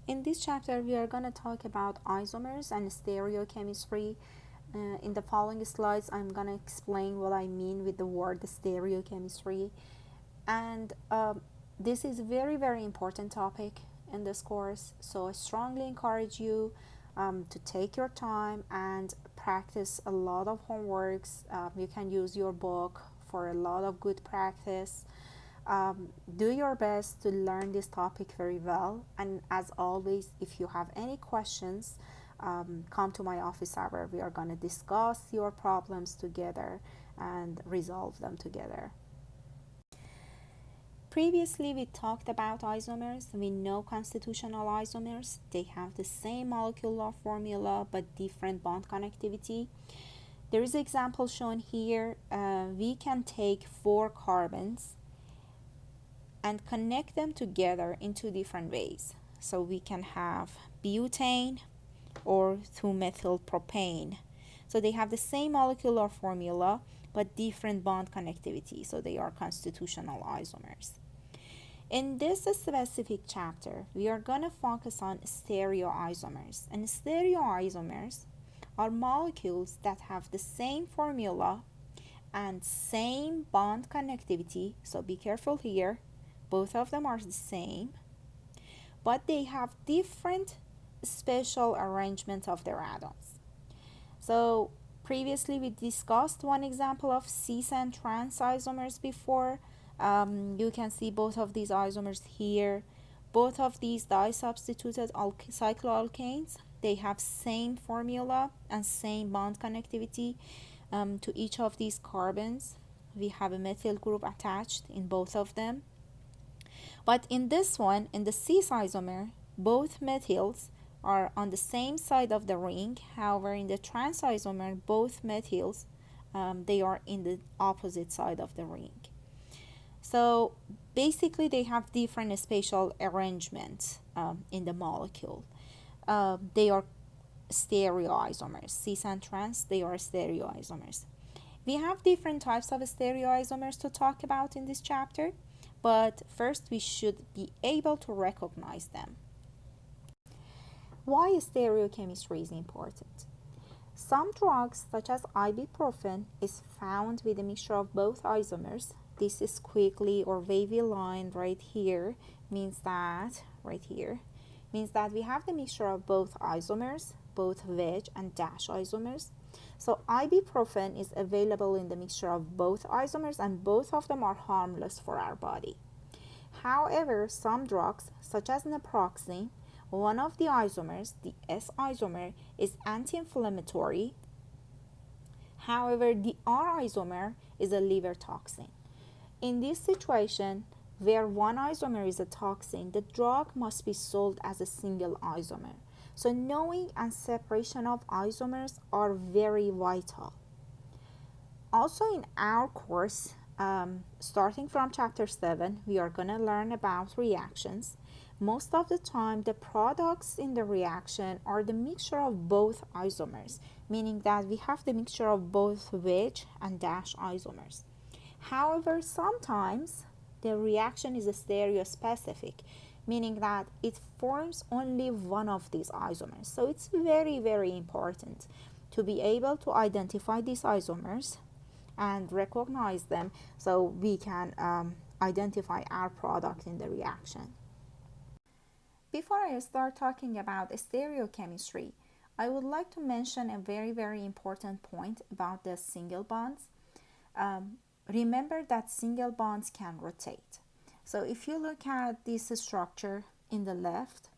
In this chapter, we are going to talk about isomers and stereochemistry. In the following slides, I'm going to explain what I mean with the word stereochemistry. And this is a very, very important topic in this course. So I strongly encourage you to take your time and practice a lot of homeworks. You can use your book for a lot of good practice. Do your best to learn this topic very well. And as always, if you have any questions, come to my office hour. We are going to discuss your problems together and resolve them together. Previously, we talked about isomers. We know constitutional isomers. They have the same molecular formula but different bond connectivity. There is an example shown here. We can take 4 carbons and connect them together in 2 different ways. So we can have butane or 2-methylpropane. So they have the same molecular formula but different bond connectivity. So they are constitutional isomers. In this specific chapter, we are going to focus on stereoisomers. And stereoisomers are molecules that have the same formula and same bond connectivity. So be careful here. Both of them are the same, but they have different special arrangement of their atoms. So previously we discussed one example of cis and trans isomers before. You can see both of these isomers here. Both of these disubstituted cycloalkanes, they have same formula and same bond connectivity to each of these carbons. We have a methyl group attached in both of them. But in this one, in the cis isomer, both methyls are on the same side of the ring. However, in the trans isomer, both methyls, they are in the opposite side of the ring. So basically, they have different spatial arrangements in the molecule. They are stereoisomers. Cis and trans, they are stereoisomers. We have different types of stereoisomers to talk about in this chapter, but first we should be able to recognize them. Why stereochemistry is important? Some drugs, such as ibuprofen, is found with a mixture of both isomers. This squiggly or wavy line right here means that we have the mixture of both isomers, both wedge and dash isomers. So ibuprofen is available in the mixture of both isomers, and both of them are harmless for our body. However, some drugs, such as naproxen, one of the isomers, the S isomer, is anti-inflammatory. However, the R isomer is a liver toxin. In this situation, where one isomer is a toxin, the drug must be sold as a single isomer. So knowing and separation of isomers are very vital. Also in our course, starting from chapter 7, we are going to learn about reactions. Most of the time, the products in the reaction are the mixture of both isomers, meaning that we have the mixture of both wedge and dash isomers. However, sometimes the reaction is stereospecific, meaning that it forms only one of these isomers. So it's very, very important to be able to identify these isomers and recognize them so we can identify our product in the reaction. Before I start talking about stereochemistry, I would like to mention a very, very important point about the single bonds. Remember that single bonds can rotate. So if you look at this structure in the left,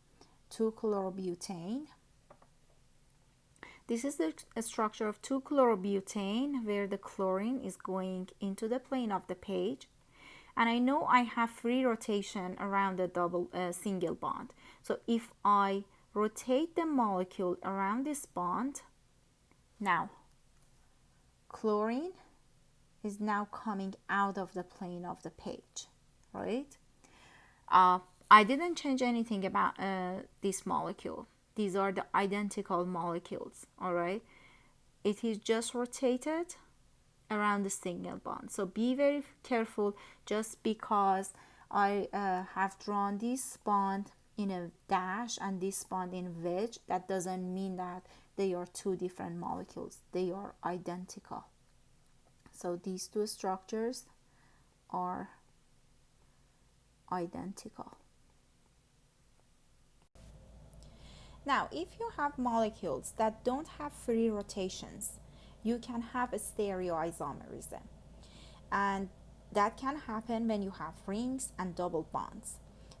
2-chlorobutane. This is the structure of 2-chlorobutane where the chlorine is going into the plane of the page. And I know I have free rotation around the single bond. So if I rotate the molecule around this bond, now chlorine is now coming out of the plane of the page, right? I didn't change anything about this molecule. These are the identical molecules, all right? It is just rotated around the single bond. So be very careful. Just because I have drawn this bond in a dash and this bond in wedge, that doesn't mean that they are two different molecules. They are identical. So these two structures are identical. Now, if you have molecules that don't have free rotations, you can have a stereoisomerism. And that can happen when you have rings and double bonds,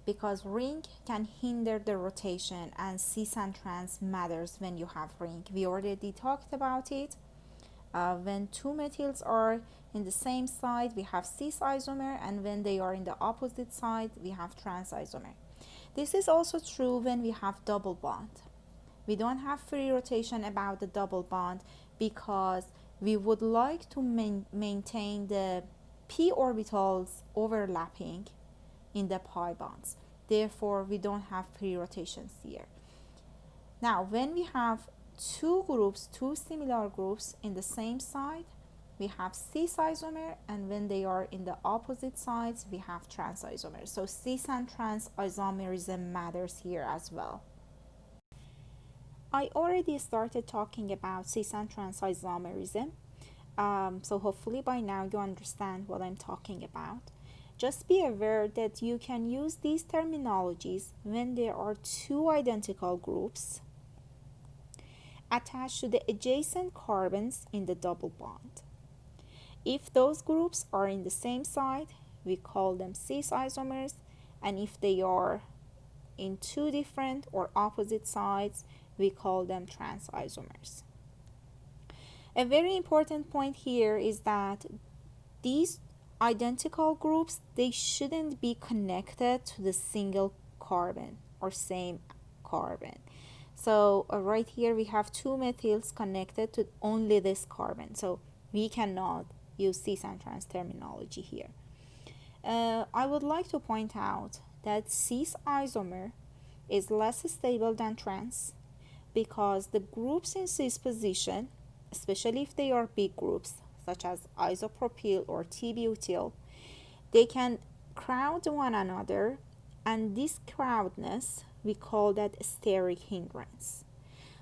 because ring can hinder the rotation and cis and trans matters when you have ring. We already talked about it. When two methyls are in the same side, we have cis isomer, and when they are in the opposite side, we have trans isomer. This is also true when we have double bond. We don't have free rotation about the double bond because we would like to maintain the p orbitals overlapping in the pi bonds. Therefore, we don't have free rotations here. Now, when we have two groups, two similar groups in the same side, we have cis isomer, and when they are in the opposite sides, we have trans isomer. So cis and trans isomerism matters here as well. I already started talking about cis and trans isomerism, so hopefully by now you understand what I'm talking about. Just be aware that you can use these terminologies when there are two identical groups attached to the adjacent carbons in the double bond. If those groups are in the same side, we call them cis isomers, and if they are in two different or opposite sides, we call them trans isomers. A very important point here is that these identical groups, they shouldn't be connected to the single carbon or same carbon. So right here we have two methyls connected to only this carbon, so we cannot use cis and trans terminology here. I would like to point out that cis isomer is less stable than trans, because the groups in cis position, especially if they are big groups such as isopropyl or T-butyl, they can crowd one another, and this crowdness, we call that steric hindrance.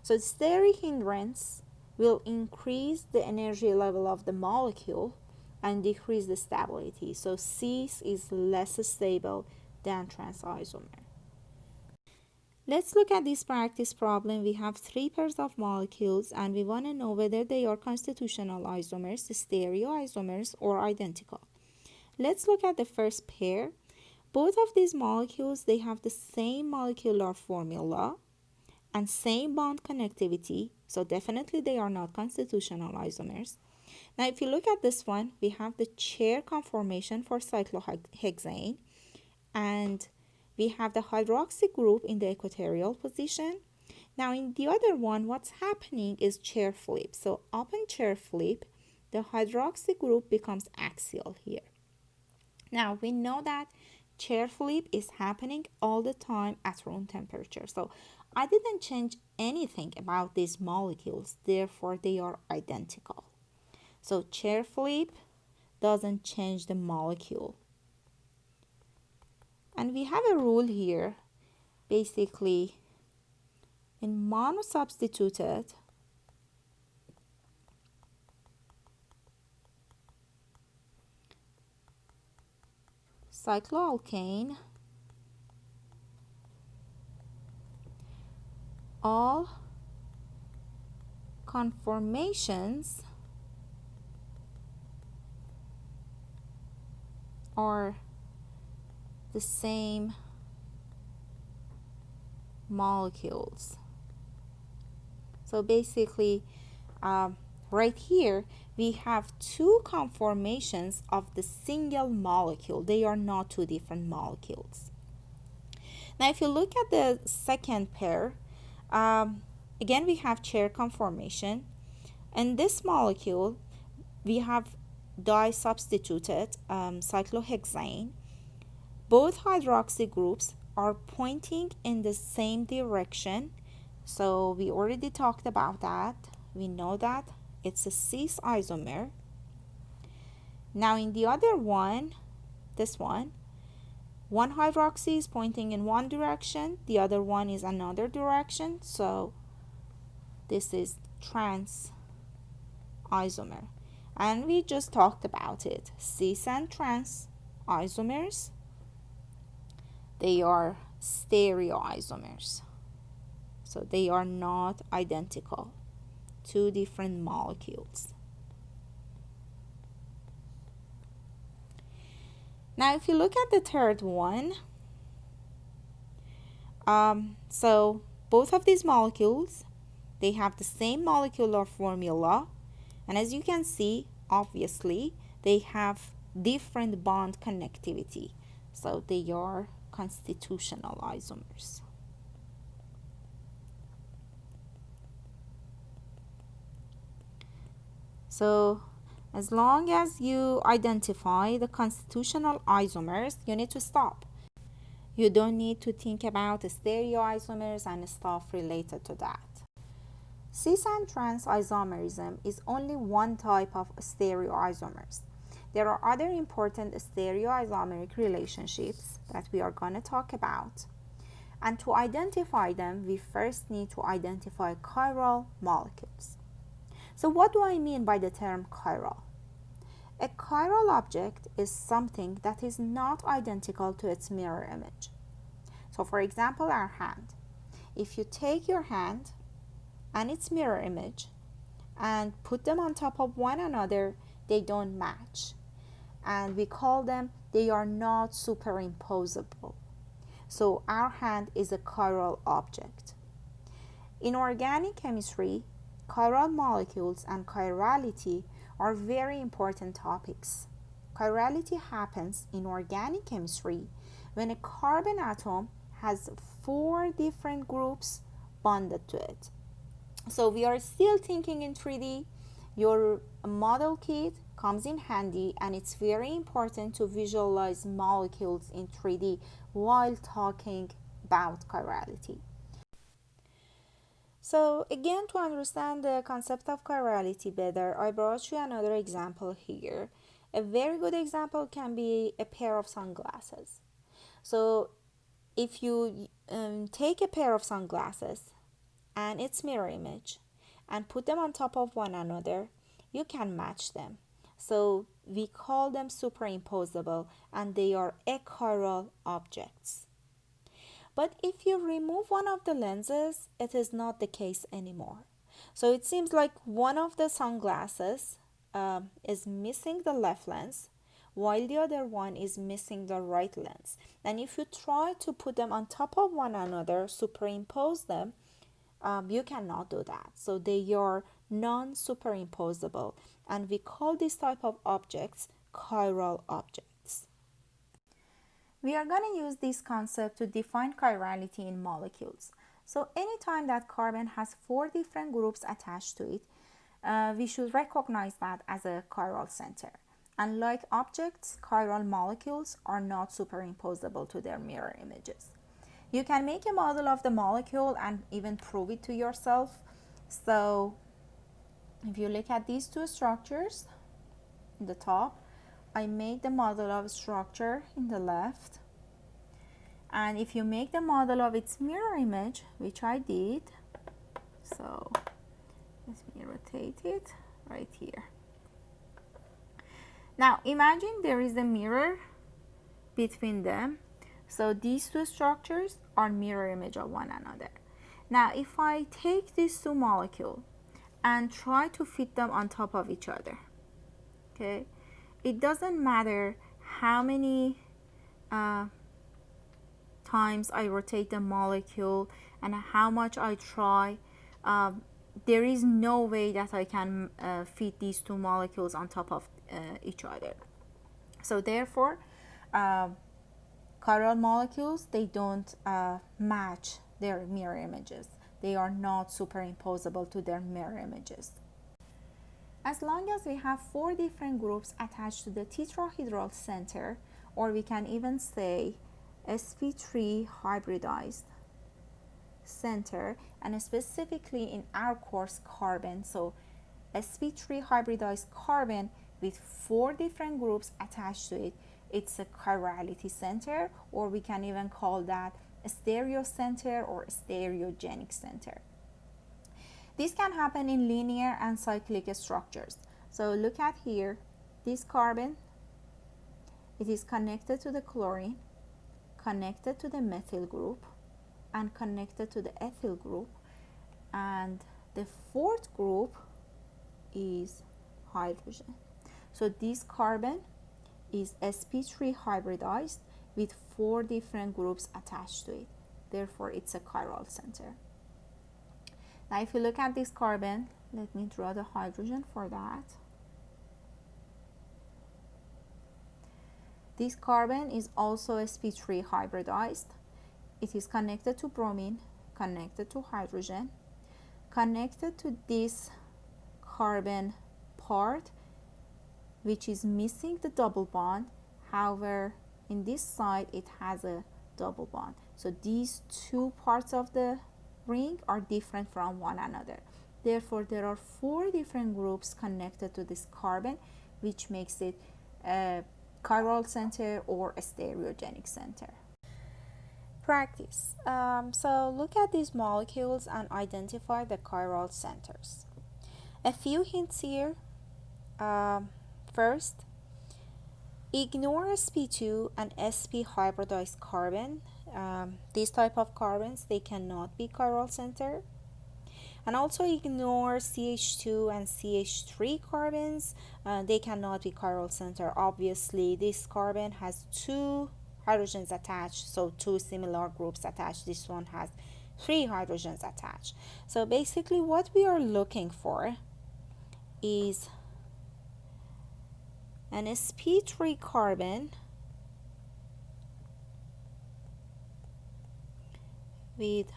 So steric hindrance will increase the energy level of the molecule and decrease the stability. So cis is less stable than trans isomer. Let's look at this practice problem. We have three pairs of molecules and we want to know whether they are constitutional isomers, stereoisomers, or identical. Let's look at the first pair. Both of these molecules, they have the same molecular formula and same bond connectivity, so definitely they are not constitutional isomers. Now if you look at this one, we have the chair conformation for cyclohexane, and we have the hydroxy group in the equatorial position. Now in the other one, what's happening is chair flip. So upon chair flip, the hydroxy group becomes axial here. Now we know that chair flip is happening all the time at room temperature. So I didn't change anything about these molecules, therefore they are identical. So chair flip doesn't change the molecule. And we have a rule here, basically in monosubstituted cycloalkane, all conformations are the same molecules. So basically, right here, we have two conformations of the single molecule. They are not two different molecules. Now, if you look at the second pair, again, we have chair conformation. And this molecule, we have di-substituted cyclohexane. Both hydroxy groups are pointing in the same direction. So we already talked about that. We know that it's a cis isomer. Now in the other one, this one, one hydroxy is pointing in one direction, the other one is another direction, so this is trans isomer. And we just talked about it. Cis and trans isomers, they are stereoisomers. So they are not identical, two different molecules. Now if you look at the third one, so both of these molecules, they have the same molecular formula, and as you can see, obviously they have different bond connectivity, so they are constitutional isomers. So as long as you identify the constitutional isomers, you need to stop. You don't need to think about the stereoisomers and stuff related to that. Cis and trans isomerism is only one type of stereoisomers. There are other important stereoisomeric relationships that we are going to talk about. And to identify them, we first need to identify chiral molecules. So what do I mean by the term chiral? A chiral object is something that is not identical to its mirror image. So for example, our hand. If you take your hand and its mirror image and put them on top of one another, they don't match. And we call them, they are not superimposable. So our hand is a chiral object. In organic chemistry, chiral molecules and chirality are very important topics. Chirality happens in organic chemistry when a carbon atom has 4 different groups bonded to it. So we are still thinking in 3D. Your model kit comes in handy, and it's very important to visualize molecules in 3D while talking about chirality. So again, to understand the concept of chirality better, I brought you another example here. A very good example can be a pair of sunglasses. So if you take a pair of sunglasses and its mirror image and put them on top of one another, you can match them. So we call them superimposable, and they are achiral objects. But if you remove one of the lenses, it is not the case anymore. So it seems like one of the sunglasses is missing the left lens, while the other one is missing the right lens. And if you try to put them on top of one another, superimpose them, you cannot do that. So they are non-superimposable, and we call this type of objects chiral objects. We are going to use this concept to define chirality in molecules. So anytime that carbon has 4 different groups attached to it, we should recognize that as a chiral center. Unlike objects, chiral molecules are not superimposable to their mirror images. You can make a model of the molecule and even prove it to yourself. So if you look at these two structures in the top, I made the model of structure in the left. And if you make the model of its mirror image, which I did, so let me rotate it right here. Now imagine there is a mirror between them. So these two structures are mirror image of one another. Now if I take these two molecules and try to fit them on top of each other, okay, it doesn't matter how many times I rotate the molecule and how much I try, there is no way that I can fit these two molecules on top of each other. So therefore, chiral molecules, they don't match their mirror images. They are not superimposable to their mirror images. As long as we have 4 different groups attached to the tetrahedral center, or we can even say sp3 hybridized center, and specifically in our course carbon, so sp3 hybridized carbon with 4 different groups attached to it, it's a chirality center, or we can even call that a stereocenter or stereogenic center. This can happen in linear and cyclic structures. So look at here, this carbon, it is connected to the chlorine, connected to the methyl group, and connected to the ethyl group, and the fourth group is hydrogen. So this carbon is sp3 hybridized with 4 different groups attached to it. Therefore, it's a chiral center. Now, if you look at this carbon, let me draw the hydrogen for that. This carbon is also sp3 hybridized. It is connected to bromine, connected to hydrogen, connected to this carbon part, which is missing the double bond. However, in this side, it has a double bond. So these two parts of the ring are different from one another. Therefore, there are 4 different groups connected to this carbon, which makes it a chiral center or a stereogenic center. Practice. So look at these molecules and identify the chiral centers. A few hints here. First, ignore sp2 and sp hybridized carbon. These type of carbons, they cannot be chiral center. And also ignore CH2 and CH3 carbons. They cannot be chiral center. Obviously, this carbon has 2 hydrogens attached, so 2 similar groups attached. This one has 3 hydrogens attached. So basically what we are looking for is an sp3 carbon with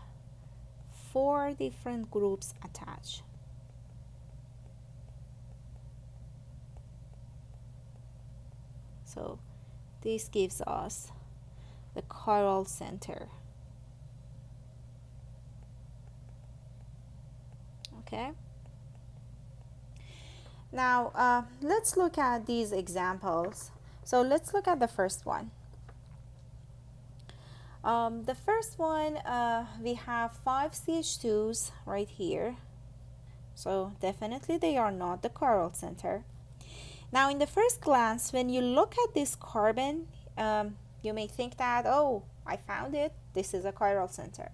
4 different groups attached. So this gives us the chiral center. Okay. Now let's look at these examples. So let's look at the first one. The first one, we have 5 CH2s right here. So definitely they are not the chiral center. Now in the first glance, when you look at this carbon, you may think that, oh, I found it, this is a chiral center.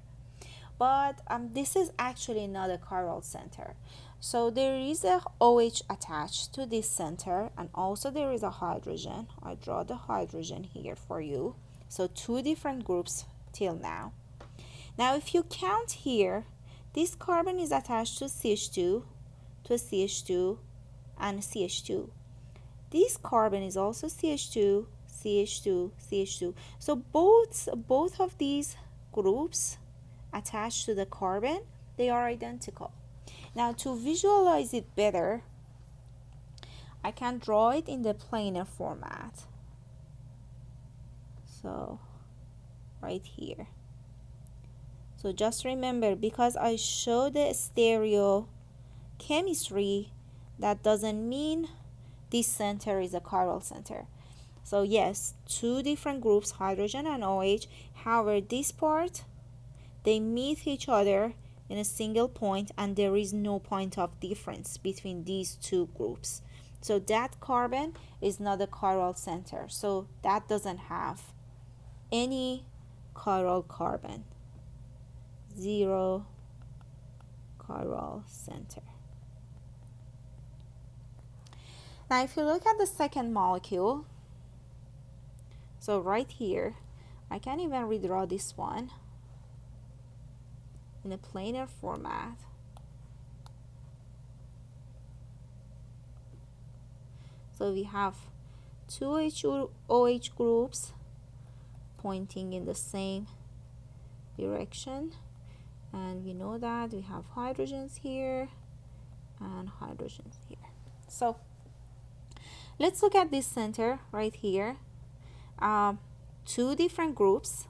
But this is actually not a chiral center. So there is a OH attached to this center, and also there is a hydrogen. I draw the hydrogen here for you. So 2 different groups till now. Now if you count here, this carbon is attached to CH2, to CH2, and CH2. This carbon is also CH2, CH2, CH2. So both of these groups attached to the carbon, they are identical. Now to visualize it better, I can draw it in the planar format. So right here. So just remember, because I show the stereochemistry, that doesn't mean this center is a chiral center. So yes, 2 different groups, hydrogen and OH. However, this part, they meet each other in a single point, and there is no point of difference between these 2 groups. So that carbon is not a chiral center. So that doesn't have any chiral carbon. 0 chiral center. Now if you look at the second molecule, so right here, I can even redraw this one in a planar format. So we have 2 OH groups pointing in the same direction, and we know that we have hydrogens here and hydrogens here. So let's look at this center right here. 2 different groups.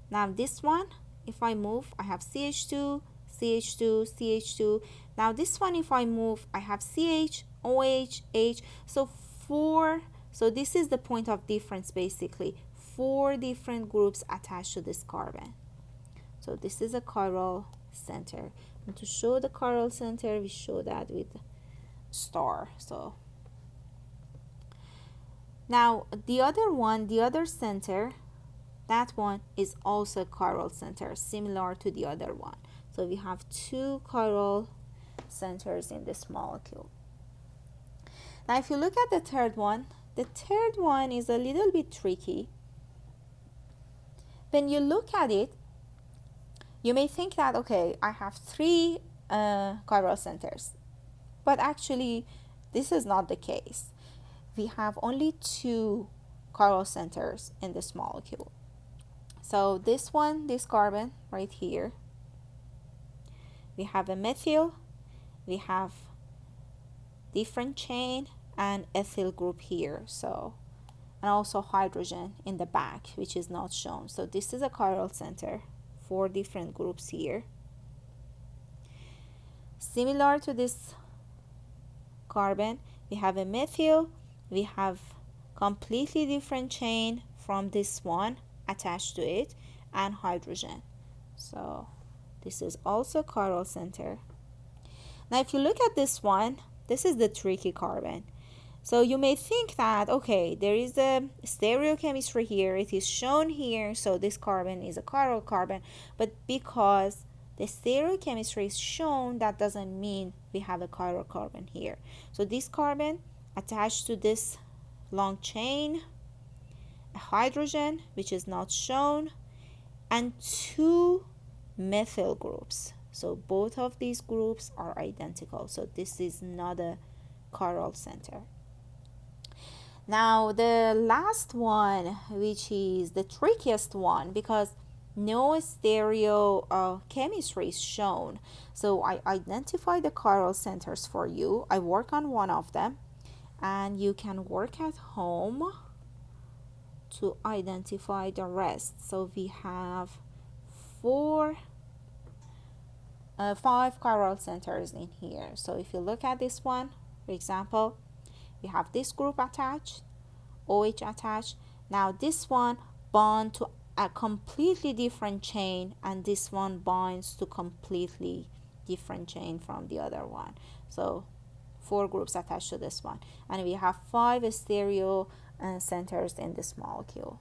Now this one, if I move, I have CH2, CH2, CH2. Now this one, if I move, I have CH, OH, H. So 4 So this is the point of difference basically. 4 different groups attached to this carbon. So this is a chiral center. And to show the chiral center, we show that with star. So now the other one, the other center, that one is also a chiral center, similar to the other one. So we have 2 chiral centers in this molecule. Now if you look at the third one is a little bit tricky. When you look at it, you may think that, okay, I have 3 chiral centers, but actually this is not the case. We have only 2 chiral centers in this molecule. So this one, this carbon right here, we have a methyl, we have different chain and ethyl group here, so, and also hydrogen in the back, which is not shown. So this is a chiral center, 4 different groups here. Similar to this carbon, we have a methyl, we have completely different chain from this one attached to it, and hydrogen. So this is also chiral center. Now if you look at this one, this is the tricky carbon. So you may think that, okay, there is a stereochemistry here, it is shown here, so this carbon is a chiral carbon, but because the stereochemistry is shown, that doesn't mean we have a chiral carbon here. So this carbon attached to this long chain, a hydrogen, which is not shown, and 2 methyl groups. So both of these groups are identical. So this is not a chiral center. Now the last one, which is the trickiest one, because no stereochemistry is shown. So I identify the chiral centers for you. I work on one of them, and you can work at home to identify the rest. So we have 5 chiral centers in here. So if you look at this one, for example, we have this group attached, OH attached. Now this one bond to a completely different chain, and this one binds to completely different chain from the other one. So 4 groups attached to this one, and we have 5 stereo centers in this molecule.